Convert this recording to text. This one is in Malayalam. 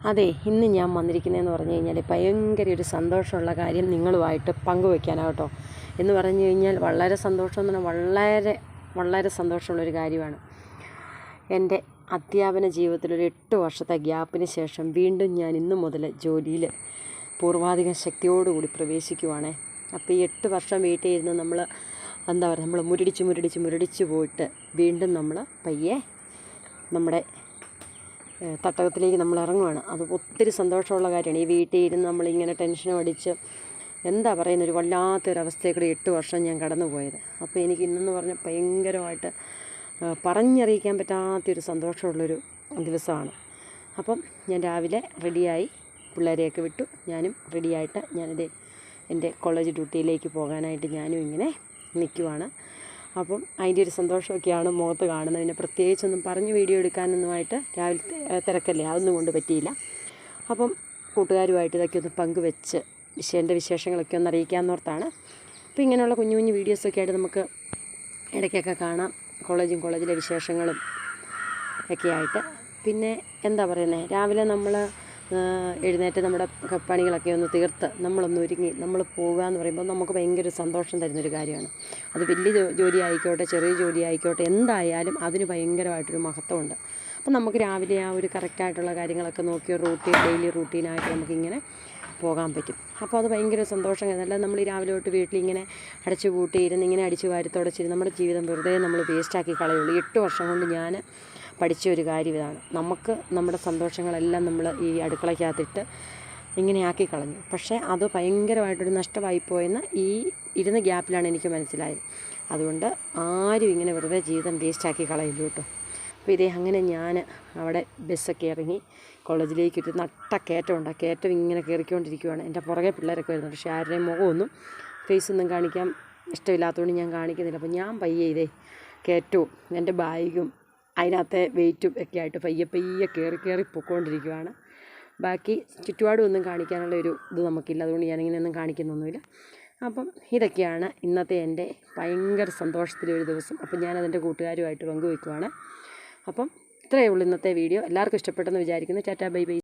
അതെ, ഇന്ന് ഞാൻ വന്നിരിക്കുന്നതെന്ന് പറഞ്ഞു കഴിഞ്ഞാൽ ഭയങ്കര ഒരു സന്തോഷമുള്ള കാര്യം നിങ്ങളുമായിട്ട് പങ്കുവയ്ക്കാനാണ് കേട്ടോ. എന്ന് പറഞ്ഞു കഴിഞ്ഞാൽ വളരെ സന്തോഷം എന്ന് പറഞ്ഞാൽ വളരെ വളരെ സന്തോഷമുള്ളൊരു കാര്യമാണ്. എൻ്റെ അധ്യാപന ജീവിതത്തിലൊരു 8 വർഷത്തെ ഗ്യാപ്പിന് ശേഷം വീണ്ടും ഞാൻ ഇന്നു മുതൽ ജോലിയിൽ പൂർവാധിക ശക്തിയോടുകൂടി പ്രവേശിക്കുവാണേ. അപ്പോൾ ഈ 8 വർഷം വീട്ടിൽ ഇരുന്ന് നമ്മൾ നമ്മൾ മുരടിച്ച് പോയിട്ട് വീണ്ടും നമ്മൾ പയ്യെ നമ്മുടെ തട്ടകത്തിലേക്ക് നമ്മൾ ഇറങ്ങുവാണ്. അത് ഒത്തിരി സന്തോഷമുള്ള കാര്യമാണ്. ഈ വീട്ടിൽ ഇരുന്ന് നമ്മളിങ്ങനെ ടെൻഷനും അടിച്ച് ഒരു വല്ലാത്തൊരവസ്ഥയിൽ 8 വർഷം ഞാൻ കടന്നു പോയത്. അപ്പോൾ എനിക്ക് ഇന്നെന്ന് പറഞ്ഞാൽ ഭയങ്കരമായിട്ട് പറഞ്ഞറിയിക്കാൻ പറ്റാത്തൊരു സന്തോഷമുള്ളൊരു ദിവസമാണ്. അപ്പം ഞാൻ രാവിലെ റെഡിയായി പിള്ളേരെയൊക്കെ വിട്ടു. ഞാനും റെഡിയായിട്ട് എൻ്റെ കോളേജ് ഡ്യൂട്ടിയിലേക്ക് പോകാനായിട്ട് ഞാനും ഇങ്ങനെ നിൽക്കുവാണ്. അപ്പം അതിൻ്റെ ഒരു സന്തോഷമൊക്കെയാണ് മുഖത്ത് കാണുന്നത്. പിന്നെ പ്രത്യേകിച്ചൊന്നും പറഞ്ഞ് വീഡിയോ എടുക്കാനൊന്നുമായിട്ട് രാവിലത്തെ തിരക്കല്ലേ, അതൊന്നും കൊണ്ട് പറ്റിയില്ല. അപ്പം കൂട്ടുകാരുമായിട്ട് ഇതൊക്കെ ഒന്ന് പങ്കുവെച്ച് എൻ്റെ വിശേഷങ്ങളൊക്കെ ഒന്ന് അറിയിക്കാമെന്നോർത്താണ്. അപ്പോൾ ഇങ്ങനെയുള്ള കുഞ്ഞു കുഞ്ഞു വീഡിയോസൊക്കെ ആയിട്ട് നമുക്ക് ഇടയ്ക്കൊക്കെ കാണാം, കോളേജിലെ വിശേഷങ്ങളും ഒക്കെ ആയിട്ട്. പിന്നെ രാവിലെ നമ്മൾ എഴുന്നേറ്റ് നമ്മുടെ പണികളൊക്കെ ഒന്ന് തീർത്ത് നമ്മളൊന്ന് ഒരുങ്ങി നമ്മൾ പോകുക എന്ന് പറയുമ്പോൾ നമുക്ക് ഭയങ്കര സന്തോഷം തരുന്നൊരു കാര്യമാണ്. അത് വലിയ ജോലി ആയിക്കോട്ടെ ചെറിയ ജോലി ആയിക്കോട്ടെ, എന്തായാലും അതിന് ഭയങ്കരമായിട്ടൊരു മഹത്വമുണ്ട്. അപ്പം നമുക്ക് രാവിലെ ആ ഒരു കറക്റ്റായിട്ടുള്ള കാര്യങ്ങളൊക്കെ നോക്കി ഡെയിലി റൂട്ടീനായിട്ട് നമുക്കിങ്ങനെ പോകാൻ പറ്റും. അപ്പോൾ അത് ഭയങ്കര സന്തോഷം. അല്ല നമ്മൾ ഈ രാവിലെ തൊട്ട് വീട്ടിലിങ്ങനെ അടച്ചു കൂട്ടിയിരുന്ന് ഇങ്ങനെ അടിച്ചു വാരി തുടച്ചിരുന്ന് നമ്മുടെ ജീവിതം വെറുതെ നമ്മൾ വേസ്റ്റാക്കി കളയുള്ളൂ. 8 വർഷം കൊണ്ട് ഞാൻ പഠിച്ച ഒരു കാര്യം ഇതാണ്. നമുക്ക് നമ്മുടെ സന്തോഷങ്ങളെല്ലാം നമ്മൾ ഈ അടുക്കളയ്ക്കകത്തിട്ട് ഇങ്ങനെ ആക്കി കളഞ്ഞു. പക്ഷേ അത് ഭയങ്കരമായിട്ടൊരു നഷ്ടമായിപ്പോയെന്ന് ഈ ഇരുന്ന ഗ്യാപ്പിലാണ് എനിക്ക് മനസ്സിലായത്. അതുകൊണ്ട് ആരും ഇങ്ങനെ വെറുതെ ജീവിതം വേസ്റ്റാക്കി കളയില്ല കേട്ടോ. അപ്പോൾ അങ്ങനെ ഞാൻ അവിടെ ബസ്സൊക്കെ ഇറങ്ങി കോളേജിലേക്ക് ഒരു കയറ്റമുണ്ട്. ആ കയറ്റം ഇങ്ങനെ കയറിക്കൊണ്ടിരിക്കുകയാണ്. എൻ്റെ പുറകെ പിള്ളേരൊക്കെ വരുന്നുണ്ട്. പക്ഷേ ആരുടെയും മുഖമൊന്നും ഫേസൊന്നും കാണിക്കാൻ ഇഷ്ടമില്ലാത്തതുകൊണ്ട് ഞാൻ കാണിക്കുന്നില്ല. അപ്പോൾ ഞാൻ പയ്യെ കയറ്റവും എൻ്റെ ബാഗും അതിനകത്തെ വെയിറ്റും ഒക്കെ ആയിട്ട് പയ്യെ കയറി പൊയ്ക്കൊണ്ടിരിക്കുകയാണ്. ബാക്കി ചുറ്റുപാടും ഒന്നും കാണിക്കാനുള്ള ഒരു ഇത് നമുക്കില്ല. അതുകൊണ്ട് ഞാനിങ്ങനെയൊന്നും കാണിക്കുന്നൊന്നുമില്ല. അപ്പം ഇതൊക്കെയാണ് ഇന്നത്തെ എൻ്റെ ഭയങ്കര സന്തോഷത്തിലൊരു ദിവസം. അപ്പം ഞാനതെൻ്റെ കൂട്ടുകാരുമായിട്ട് പങ്കുവയ്ക്കുവാണ്. അപ്പം ഇത്രയേ ഉള്ളൂ ഇന്നത്തെ വീഡിയോ. എല്ലാവർക്കും ഇഷ്ടപ്പെട്ടെന്ന് വിചാരിക്കുന്നു. Tata bye bye.